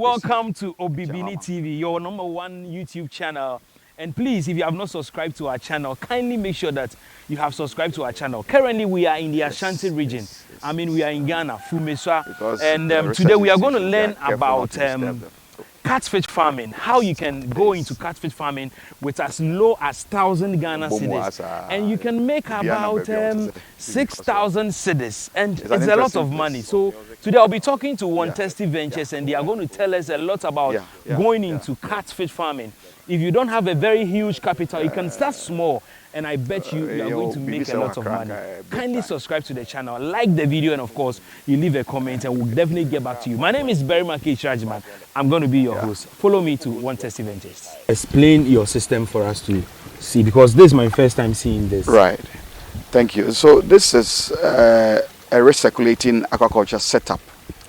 welcome to Obibini TV, your #1 YouTube channel. And please, if you have not subscribed to our channel, kindly make sure that you have subscribed to our channel. Currently, we are in the Ashanti region. I mean, we are in Ghana, Fumeswa. And today we are going to learn about catfish farming, how you can go into catfish farming with as low as 1,000 Ghana cedis, and you can make about 6,000 cedis, and it's a lot of money. So today I'll be talking to One Testy Ventures, and they are going to tell us a lot about going into catfish farming. If you don't have a very huge capital, you can start small, and I bet you are going to make a lot of money. Kindly subscribe to the channel, like the video, and of course, you leave a comment, and we'll definitely get back to you. My name is Berimake Rajman. I'm going to be your host. Follow me to One Testy Ventures. Explain your system for us to see, because this is my first time seeing this. Right. Thank you. So this is a recirculating aquaculture setup.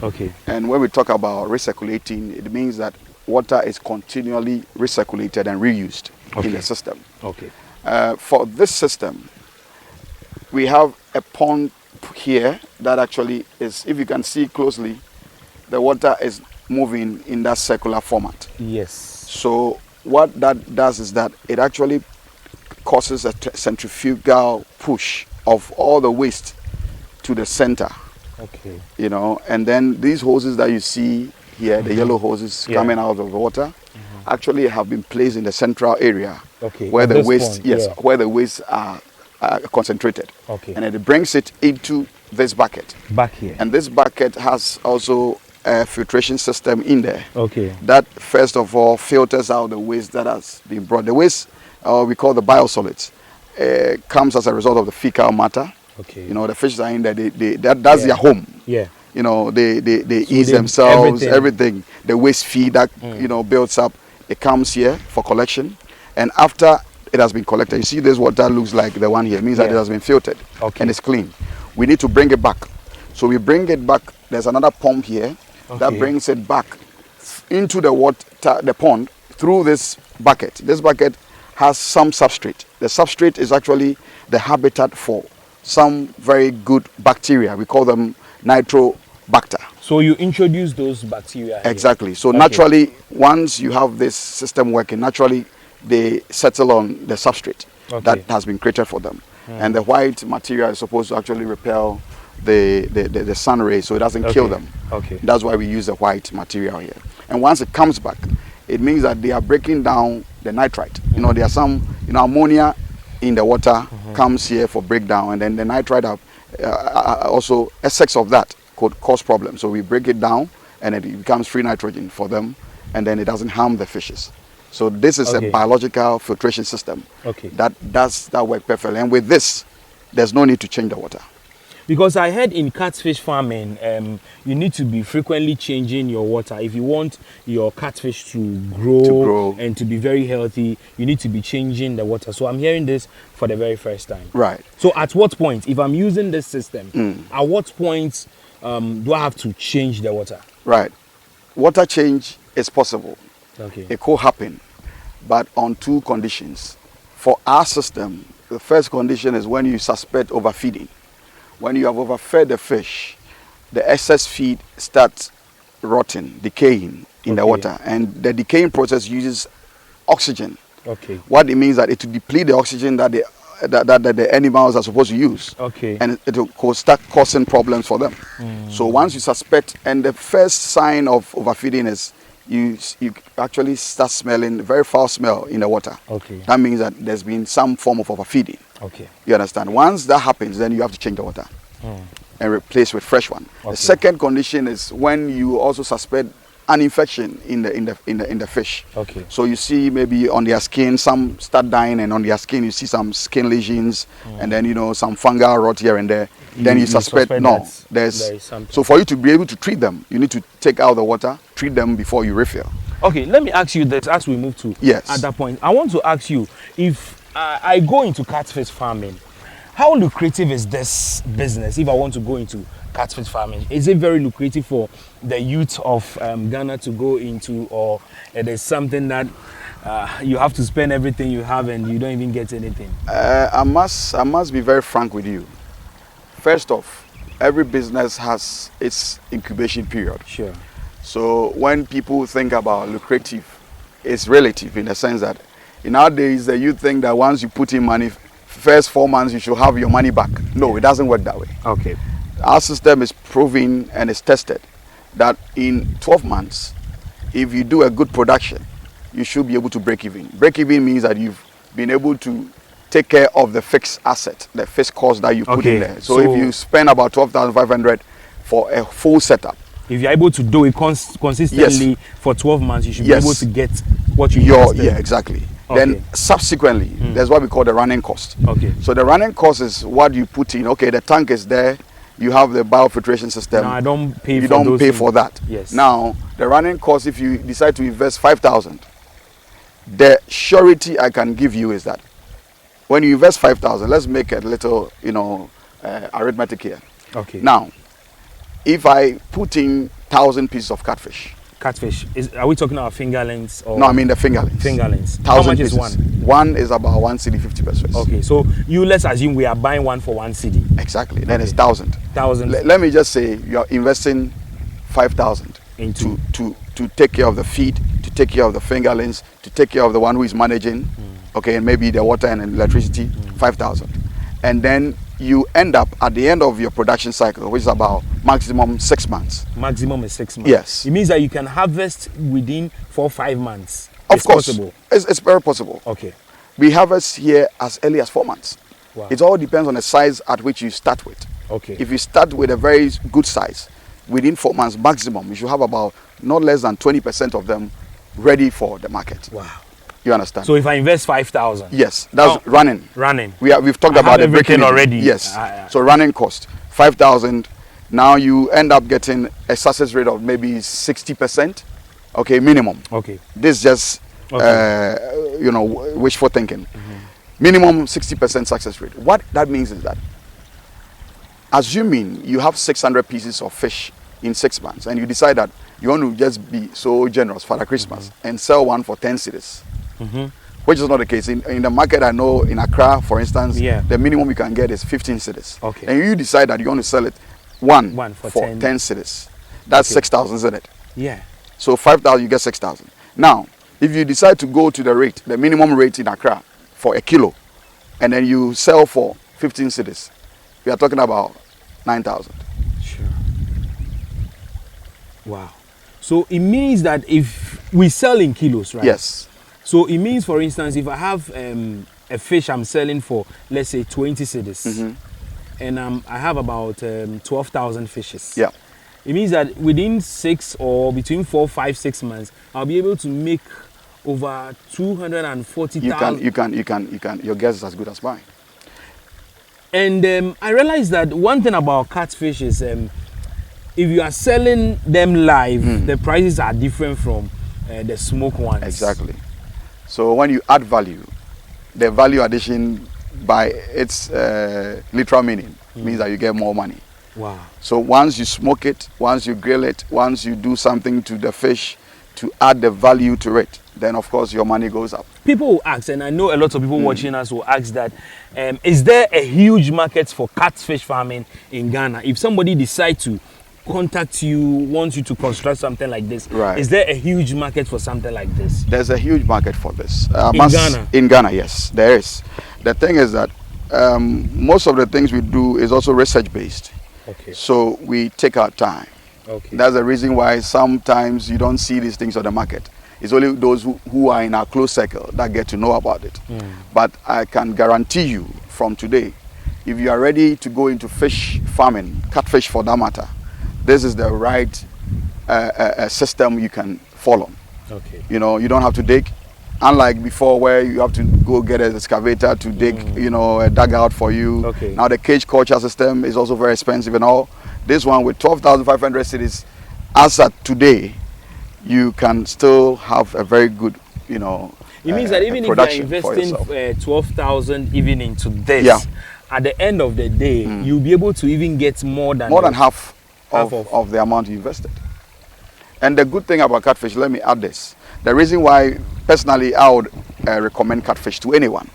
Okay. And when we talk about recirculating, it means that water is continually recirculated and reused in the system. Okay. For this system, we have a pond here that actually is, if you can see closely, the water is moving in that circular format. Yes. So what that does is that it actually causes a centrifugal push of all the waste to the center. Okay. You know, and then these hoses that you see here, the yellow hoses coming out of the water, actually have been placed in the central area, where the waste, where the wastes are concentrated. Okay. And it brings it into this bucket. Back here. And this bucket has also a filtration system in there. Okay. That first of all filters out the waste that has been brought. The waste, we call the biosolids, comes as a result of the fecal matter. Okay. You know, the fishes are in there. That's their home. Yeah. You know, they eat themselves, everything. The waste feed that, you know, builds up, it comes here for collection. And after it has been collected, you see this water looks like the one here. It means that it has been filtered and it's clean. We need to bring it back. So we bring it back. There's another pump here that brings it back into the water, the pond, through this bucket. This bucket has some substrate. The substrate is actually the habitat for some very good bacteria. We call them nitrobacter. So you introduce those bacteria here. Exactly. So naturally, once you have this system working, naturally they settle on the substrate that has been created for them. And the white material is supposed to actually repel the sun rays, so it doesn't kill them. That's why we use the white material here. And once it comes back, it means that they are breaking down the nitrite. You know, there are some, you know, ammonia in the water comes here for breakdown, and then the nitrite also excess of that could cause problems. So we break it down, and it becomes free nitrogen for them, and then it doesn't harm the fishes. So this is a biological filtration system that does that work perfectly. And with this, there's no need to change the water. Because I heard in catfish farming, you need to be frequently changing your water. If you want your catfish to grow and to be very healthy, you need to be changing the water. So I'm hearing this for the very first time. Right. So at what point, if I'm using this system, at what point do I have to change the water? Right. Water change is possible. Okay. It could happen, but on two conditions. For our system, the first condition is when you suspect overfeeding. When you have overfed the fish, the excess feed starts rotting, decaying in the water, and the decaying process uses oxygen. What it means that it will deplete the oxygen that the animals are supposed to use, and it will start causing problems for them. So once you suspect, and the first sign of overfeeding is you actually start smelling a very foul smell in the water. That means that there's been some form of overfeeding. You understand? Once that happens, then you have to change the water and replace with fresh one. The second condition is when you also suspect an infection in the fish. So you see maybe on their skin some start dying, and on their skin you see some skin lesions, and then, you know, some fungal rot here and there. Then you suspect no, there's something. So for you to be able to treat them, you need to take out the water, treat them before you refill. Okay, let me ask you that as we move to at that point. I want to ask you, if I go into catfish farming, how lucrative is this business if I want to go into catfish farming? Is it very lucrative for the youth of Ghana to go into, or it is something that you have to spend everything you have and you don't even get anything? I must be very frank with you. First off, every business has its incubation period. Sure. So when people think about lucrative, it's relative in the sense that nowadays you think that once you put in money, first 4 months you should have your money back. No, it doesn't work that way. Okay. Our system is proven and is tested that in 12 months, if you do a good production, you should be able to break even. Break even means that you've been able to take care of the fixed asset, the fixed cost that you put in there. So if you spend about 12,500 for a full setup, if you're able to do it consistently for 12 months, you should be able to get what you invested. Yeah, exactly. Then subsequently, there's what we call the running cost. Okay. So the running cost is what you put in. Okay, the tank is there. You have the biofiltration system. No, I don't pay you for don't those pay things. for that. Yes. Now, the running cost, if you decide to invest 5,000, the surety I can give you is that when you invest 5,000, let's make a little, arithmetic here. Okay. Now, if I put in 1,000 pieces of catfish. Catfish. Are we talking about fingerlings? Or no, I mean the fingerlings. Fingerlings. How much pieces. is one? One is about 1 cedi 50 pesos. Okay, so let's assume we are buying one for 1 cedi. Exactly. Then it's 1,000. 1,000. Let me just say you're investing 5,000 into to take care of the feed, to take care of the fingerlings, to take care of the one who is managing, okay, and maybe the water and electricity, 5,000. And then you end up at the end of your production cycle, which is about maximum 6 months. Maximum is 6 months. Yes. It means that you can harvest within 4 or 5 months. Of course. Possible. It's very possible. Okay. We harvest here as early as 4 months. Wow. It all depends on the size at which you start with. Okay. If you start with a very good size, within 4 months maximum, you should have about not less than 20% of them ready for the market. Wow. You understand? So if I invest 5,000. Yes, that's running. Running. We've talked about the breaking already. Yes. So running cost 5,000. Now you end up getting a success rate of maybe 60%. Okay, minimum. Okay. This is just wishful thinking. Minimum 60% success rate. What that means is that, assuming you have 600 pieces of fish in 6 months, and you decide that you want to just be so generous for the Christmas and sell one for 10 cedis. Which is not the case. In the market, I know in Accra, for instance, the minimum you can get is 15 cedis. Okay. And you decide that you want to sell it one for 10 cedis. That's 6,000, isn't it? Yeah. So 5,000, you get 6,000. Now, if you decide to go to the minimum rate in Accra for a kilo, and then you sell for 15 cedis, we are talking about 9,000. Sure. Wow. So it means that if we sell in kilos, right? Yes. So it means, for instance, if I have a fish I'm selling for, let's say 20 cedis, and I have about 12,000 fishes. Yeah. It means that within 6 or between 4, 5, 6 months, I'll be able to make over 240,000. You can. Your guess is as good as mine. And I realized that one thing about catfish is if you are selling them live, the prices are different from the smoked ones. Exactly. So when you add value, the value addition by its literal meaning means that you get more money. Wow. So once you smoke it, once you grill it, once you do something to the fish to add the value to it, then of course your money goes up. People will ask, and I know a lot of people watching us will ask that, is there a huge market for catfish farming in Ghana? If somebody decides to contact you, wants you to construct something like this, is there a huge market for something like this? There's a huge market for this. Ghana? In Ghana, yes, there is. The thing is that most of the things we do is also research based. Okay. So we take our time. Okay. That's the reason why sometimes you don't see these things on the market. It's only those who are in our close circle that get to know about it. But I can guarantee you from today, if you are ready to go into fish farming, catfish for that matter, this is the right system you can follow. Okay. You know, you don't have to dig. Unlike before where you have to go get an excavator to dig, a dugout for you. Okay. Now the cage culture system is also very expensive and all. This one with 12,500 cedis, as at today, you can still have a very good, It means that even if you're investing 12,000 even into this, at the end of the day, you'll be able to even get more than half of the amount you invested. And the good thing about catfish, let me add this. The reason why, personally, I would recommend catfish to anyone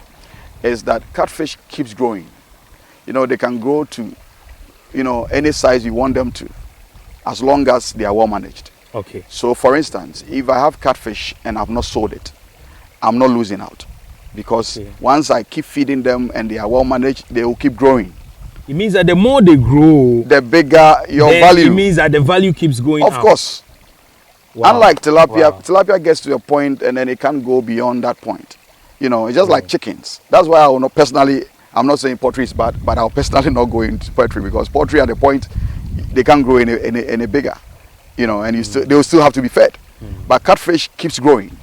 is that catfish keeps growing. They can grow to, any size you want them to, as long as they are well managed. Okay. So for instance, if I have catfish and I've not sold it, I'm not losing out, because once I keep feeding them and they are well managed, they will keep growing. It means that the more they grow, the bigger your value. It means that the value keeps going up. Of course. Wow. Unlike tilapia, tilapia gets to a point and then it can't go beyond that point. You know, it's just like chickens. That's why I will not personally, I'm not saying poultry is bad, but I'll personally not go into poultry, because poultry at the point they can't grow any bigger. You know, and they will still have to be fed. But catfish keeps growing.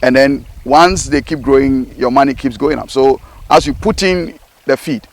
And then once they keep growing, your money keeps going up. So as you put in the feed,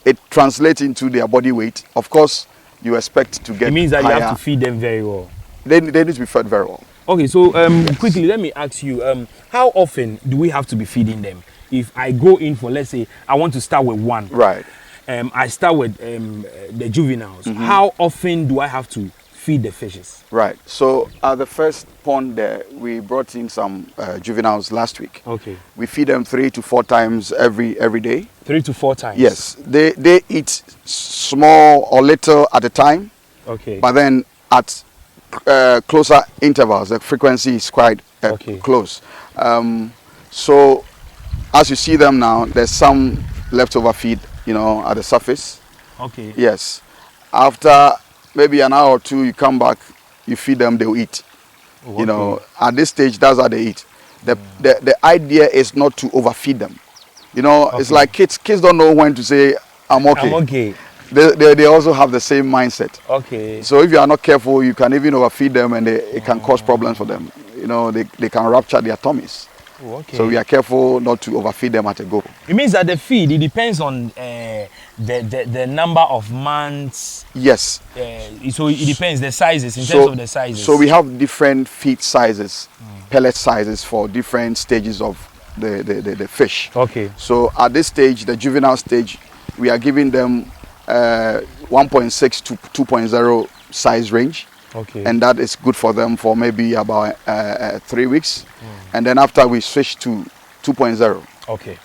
it translates into their body weight. Of course, you expect to get. It means that higher. you have to feed them very well. They need to be fed very well. Okay, so quickly, let me ask you, how often do we have to be feeding them? If I go in for, let's say, I want to start with one. Right. I start with the juveniles. How often do I have to feed the fishes? Right. So at the first pond there, we brought in some juveniles last week. Okay. We feed them 3 to 4 times every day. 3 to 4 times? Yes. They eat small or little at a time. Okay. But then at closer intervals, the frequency is quite close. So as you see them now, there's some leftover feed, you know, at the surface. Okay. Yes. After maybe an hour or two, you come back, you feed them, they'll eat. Okay. You know, at this stage, that's how they eat. The idea is not to overfeed them. You know, it's like kids don't know when to say, I'm okay. I'm okay. They also have the same mindset. Okay. So if you are not careful, you can even overfeed them, and it can cause problems for them. You know, they can rupture their tummies. Okay. So we are careful not to overfeed them at a go. It means that the feed, it depends on the number of months. Yes. So it depends the sizes, in terms of the sizes. So we have different feed sizes, pellet sizes for different stages of the fish. Okay. So at this stage, the juvenile stage, we are giving them 1.6 to 2.0 size range. Okay. And that is good for them for maybe about 3 weeks. And then after we switch to 2.0. Okay.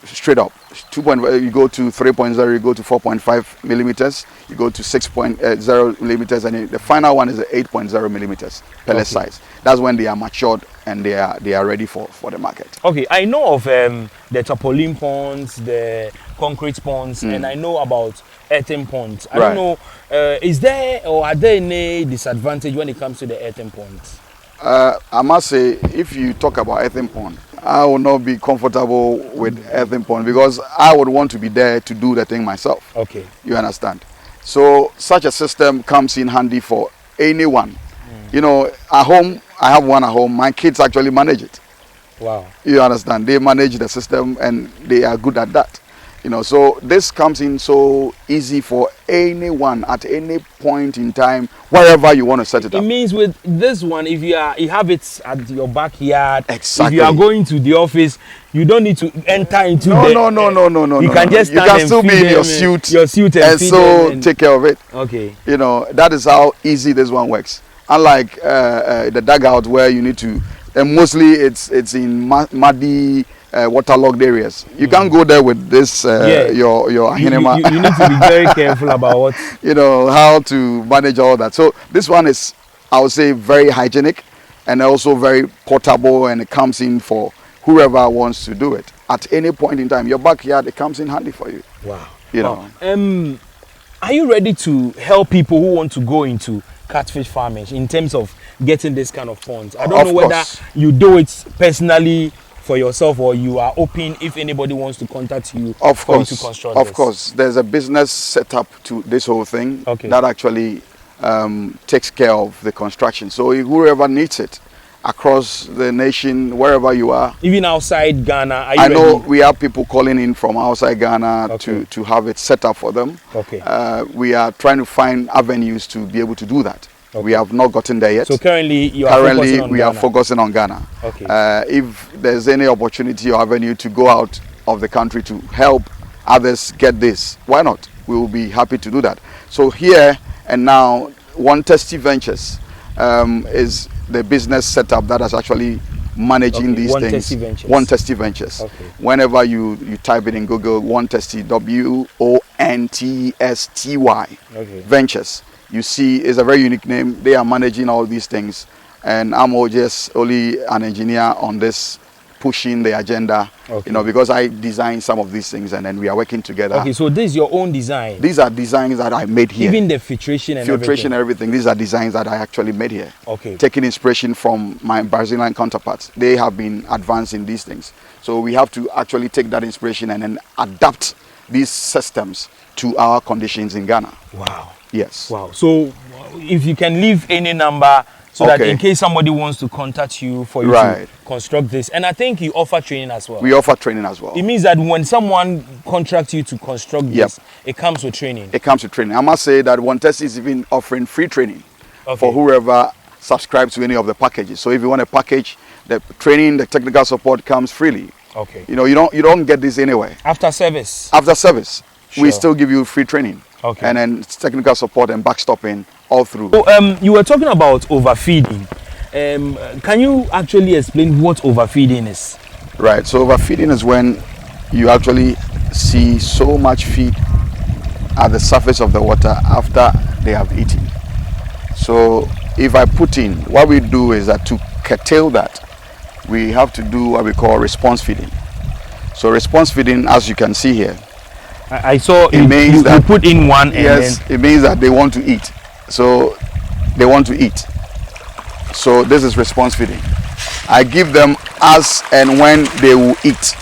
Straight up. 2.0, you go to 3.0, you go to 4.5 millimeters, you go to 6.0 millimeters, and the final one is 8.0 millimeters pellet size. That's when they are matured and they are ready for the market. Okay, I know of the tarpaulin ponds, the concrete ponds, and I know about earthen ponds. I don't know, is there or are there any disadvantage when it comes to the earthen ponds? I must say, if you talk about earthen pond, I will not be comfortable with earthen pond, because I would want to be there to do the thing myself. Okay. You understand? So such a system comes in handy for anyone. You know, at home, I have one at home. My kids actually manage it. Wow. You understand? They manage the system and they are good at that. You know, so this comes in so easy for anyone at any point in time, wherever you want to set it up. It means with this one, if you have it at your backyard, exactly. If you are going to the office, you don't need to enter into no. You can just stand, you can still be in your suit, and so take care of it. Okay. You know, that is how easy this one works. Unlike the dugout where you need to, and mostly it's in muddy, waterlogged areas. You can't go there with this your ahinema. You need to be very careful about what you know, how to manage all that. So this one is, I would say, very hygienic and also very portable, and it comes in for whoever wants to do it at any point in time. Your backyard, it comes in handy for you. Wow. You know. Are you ready to help people who want to go into catfish farming in terms of getting this kind of ponds? I don't know whether you do it personally for yourself, or you are open if anybody wants to contact you for you to construct this. Of course, there's a business set up to this whole thing that actually takes care of the construction. So whoever needs it across the nation, wherever you are, even outside Ghana, I know we have people calling in from outside Ghana to have it set up for them. We are trying to find avenues to be able to do that. We have not gotten there yet. So currently we are focusing on Ghana. If there's any opportunity or avenue to go out of the country to help others get this, why not? We will be happy to do that. So here and now, One Testy Ventures is the business setup that is actually managing these things. One Testy Ventures. Whenever you type it in Google, One Testy, WONTSTY Ventures. You see, it's a very unique name. They are managing all these things, and I'm just only an engineer on this, pushing the agenda. Okay. You know, because I designed some of these things, and then we are working together. Okay, so this is your own design. These are designs that I made here. Even the filtration and everything. These are designs that I actually made here. Okay. Taking inspiration from my Brazilian counterparts. They have been advanced in these things. So we have to actually take that inspiration and then adapt these systems to our conditions in Ghana. Wow. Yes. Wow. So if you can leave any number so that in case somebody wants to contact you for you to construct this. And I think you offer training as well. We offer training as well. It means that when someone contracts you to construct this, it comes with training. It comes with training. I must say that OneTest is even offering free training for whoever subscribes to any of the packages. So if you want a package, the training, the technical support comes freely. Okay. You know, you don't get this anywhere. After service? After service. We still give you free training. Okay. And then technical support and backstopping all through. So, you were talking about overfeeding. Can you actually explain what overfeeding is? Right. So overfeeding is when you actually see so much feed at the surface of the water after they have eaten. So if I put in, what we do is that to curtail that, we have to do what we call response feeding. So response feeding, as you can see here, I saw it means that you put in one. Yes, it means that they want to eat. So they want to eat. So this is response feeding. I give them as and when they will eat.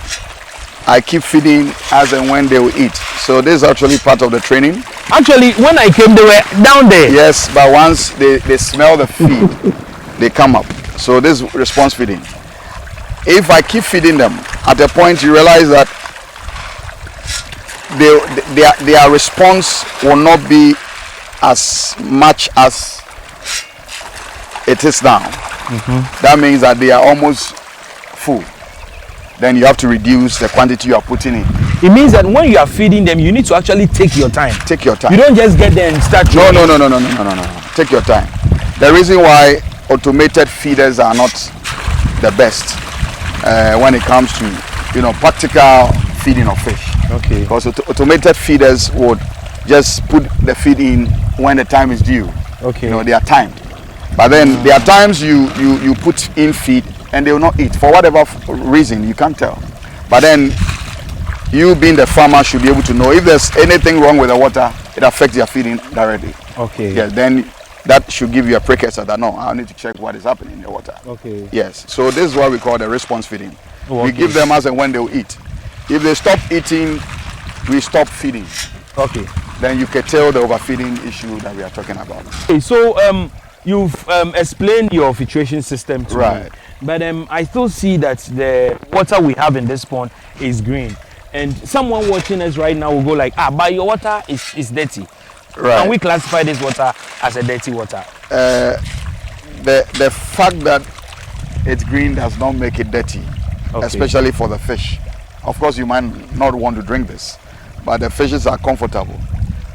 I keep feeding as and when they will eat. So this is actually part of the training. Actually, when I came, they were down there. Yes, but once they smell the feed, they come up. So this is response feeding. If I keep feeding them, at a point you realize that their response will not be as much as it is now. That means that they are almost full. Then you have to reduce the quantity you are putting in. It means that when you are feeding them, you need to actually take your time. Take your time. You don't just get there and start. No. Take your time. The reason why automated feeders are not the best when it comes to practical feeding of fish. Okay. Because automated feeders would just put the feed in when the time is due. Okay. They are timed. But then there are times you put in feed and they will not eat for whatever reason, you can't tell. But then you being the farmer should be able to know if there's anything wrong with the water, it affects their feeding directly. Okay. Yeah, then that should give you a precursor that no, I need to check what is happening in the water. Okay. Yes. So this is what we call the response feeding. Oh, okay. We give them as and when they will eat. If they stop eating, we stop feeding. Okay. Then you can tell the overfeeding issue that we are talking about. Okay, so you've explained your filtration system to me. But I still see that the water we have in this pond is green. And someone watching us right now will go like, but your water is dirty. Right. Can we classify this water as a dirty water? The fact that it's green does not make it dirty, especially for the fish. Of course, you might not want to drink this, but the fishes are comfortable.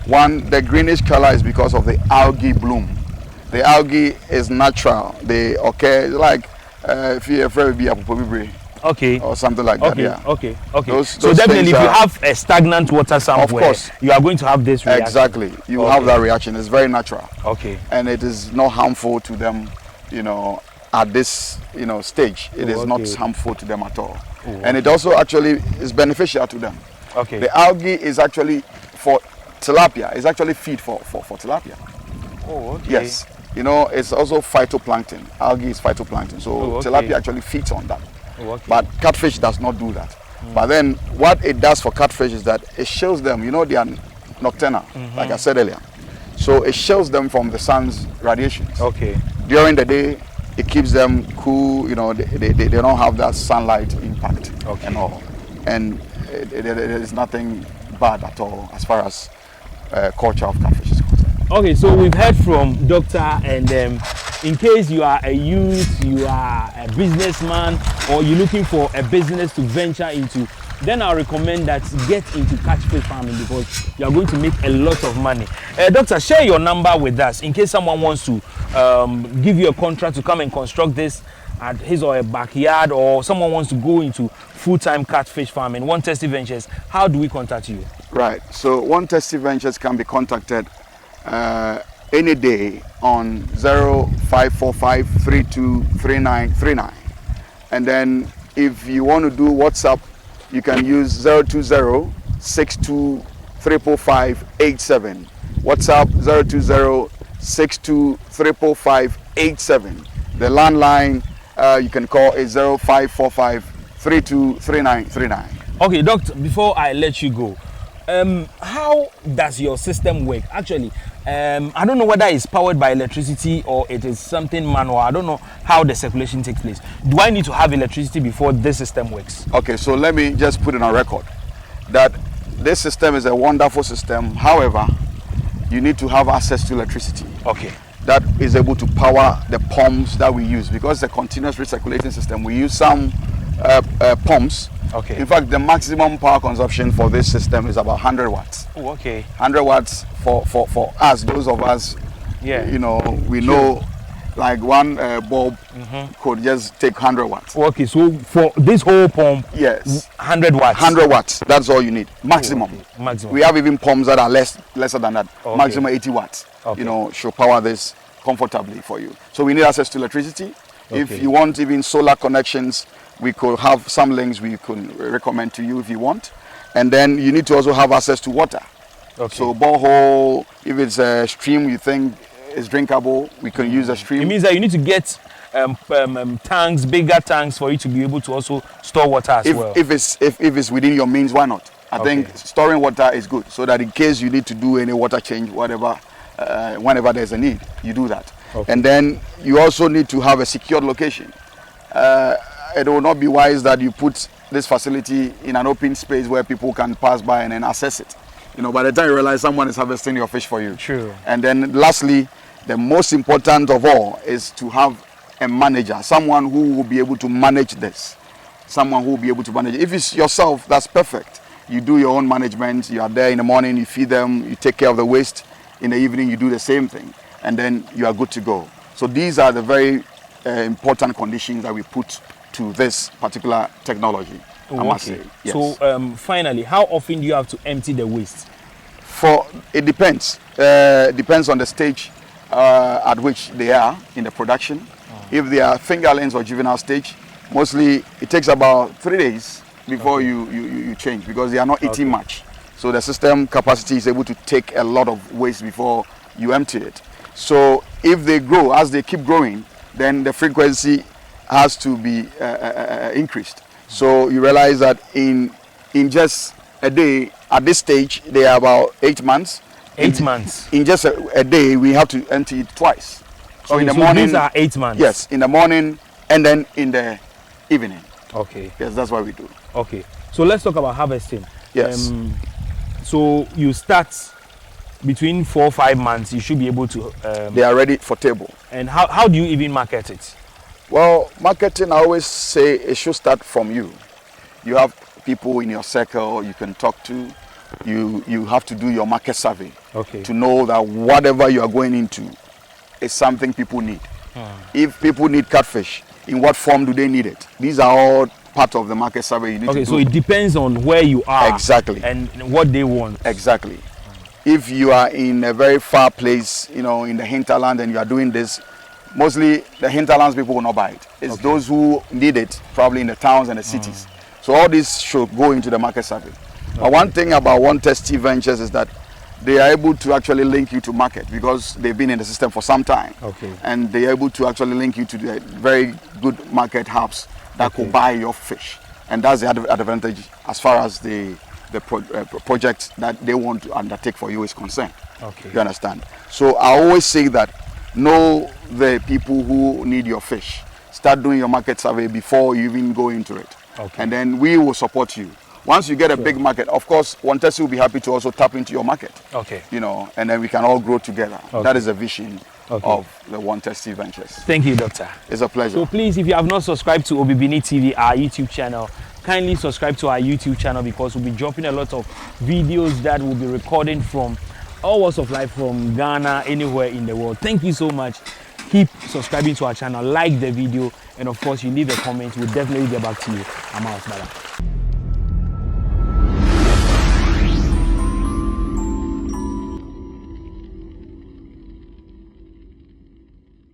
One, the greenish color is because of the algae bloom. The algae is natural. They like if you ever be a or something like that. Yeah. Okay. Those so definitely, if you have a stagnant water somewhere, of course, you are going to have this reaction. Exactly. You have that reaction. It's very natural. Okay. And it is not harmful to them, at this stage. It is not harmful to them at all. And it also actually is beneficial to them. Okay. The algae is actually for tilapia. It's actually feed for tilapia. Oh, okay. Yes. It's also phytoplankton. Algae is phytoplankton. So tilapia actually feeds on that. Oh, okay. But catfish does not do that. But then what it does for catfish is that it shields them. They are nocturnal, like I said earlier. So it shields them from the sun's radiations. Okay. During the day, it keeps them cool. They don't have that sunlight impact and all. And it is nothing bad at all as far as culture of catfish is concerned. Okay, so we've heard from Doctor, and in case you are a youth, you are a businessman, or you're looking for a business to venture into, then I recommend that you get into catfish farming because you are going to make a lot of money. Doctor, share your number with us in case someone wants to give you a contract to come and construct this at his or her backyard, or someone wants to go into full-time catfish farming. OneTest Ventures, how do we contact you? Right, so OneTest Ventures can be contacted any day on 0545323939. And then if you want to do WhatsApp, you can use 020-62-345-87. WhatsApp 020-62-345-87. The landline you can call is 0545-323939. Okay, doctor, before I let you go, how does your system work? Actually, I don't know whether it's powered by electricity or it is something manual. I don't know how the circulation takes place. Do I need to have electricity before this system works? Okay, so let me just put it on record that this system is a wonderful system. However, you need to have access to electricity. Okay. That is able to power the pumps that we use, because it's a continuous recirculating system. We use some pumps. Okay. In fact, the maximum power consumption for this system is about 100 watts. Oh, okay. 100 watts for us, those of us, yeah, you know, we know like one bulb could just take 100 watts. Okay, so for this whole pump, yes, 100 watts. 100 watts, that's all you need, maximum. Oh, okay. Maximum. We have even pumps that are lesser than that, Okay. maximum 80 watts. Okay. You know, should power this comfortably for you. So we need access to electricity. Okay. If you want even solar connections, we could have some links we could recommend to you if you want. And then you need to also have access to water. Okay. So borehole, if it's a stream you think is drinkable, we can use a stream. It means that you need to get tanks, bigger tanks, for you to be able to also store water as well. If it's within your means, why not? I think storing water is good, so that in case you need to do any water change, whatever, whenever there's a need, you do that. Okay. And then you also need to have a secured location. It will not be wise that you put this facility in an open space where people can pass by and then access it. You know, by the time you realize someone is harvesting your fish for you. True. And then lastly, the most important of all is to have a manager, someone who will be able to manage this. Someone who will be able to manage it. If it's yourself, that's perfect. You do your own management. You are there in the morning, you feed them, you take care of the waste. In the evening, you do the same thing. And then you are good to go. So these are the very important conditions that we put to this particular technology. I must say. Yes. So finally, how often do you have to empty the waste? It depends. Depends on the stage at which they are in the production. If they are fingerlings or juvenile stage, mostly it takes about 3 days before you change, because they are not eating much. So the system capacity is able to take a lot of waste before you empty it. So if they grow, as they keep growing, then the frequency has to be increased. So you realize that in just a day, at this stage, they are about 8 months. 8 months. In just a day, we have to empty it twice. So in the morning, these are 8 months. Yes, in the morning and then in the evening. Okay. Yes, that's what we do. Okay. So let's talk about harvesting. Yes. So you start between 4 or 5 months. You should be able to. They are ready for table. And how do you even market it? Well, marketing, I always say it should start from you. You have people in your circle you can talk to. You have to do your market survey to know that whatever you are going into is something people need. If people need catfish, in what form do they need it? These are all part of the market survey you need to do. So it depends on where you are. Exactly. And what they want. Exactly. If you are in a very far place, you know, in the hinterland, and you are doing this, mostly the hinterlands people will not buy it. It's those who need it, probably in the towns and the cities. So all this should go into the market survey. But one thing about One Testy Ventures is that they are able to actually link you to market, because they've been in the system for some time. And they are able to actually link you to the very good market hubs that could buy your fish. And that's the advantage as far as the project that they want to undertake for you is concerned. You understand? So I always say that know the people who need your fish. Start doing your market survey before you even go into it. And then we will support you. Once you get a big market, of course, One Testy will be happy to also tap into your market. You know, and then we can all grow together. That is the vision of the One Testy Ventures. Thank you, Doctor. It's a pleasure. So please, if you have not subscribed to Overfeeding TV, our YouTube channel, kindly subscribe to our YouTube channel, because we'll be dropping a lot of videos that we'll be recording from all walks of life, from Ghana, anywhere in the world. Thank you so much. Keep subscribing to our channel, like the video, and of course, you leave a comment. We'll definitely get back to you. I'm out. Bye-bye.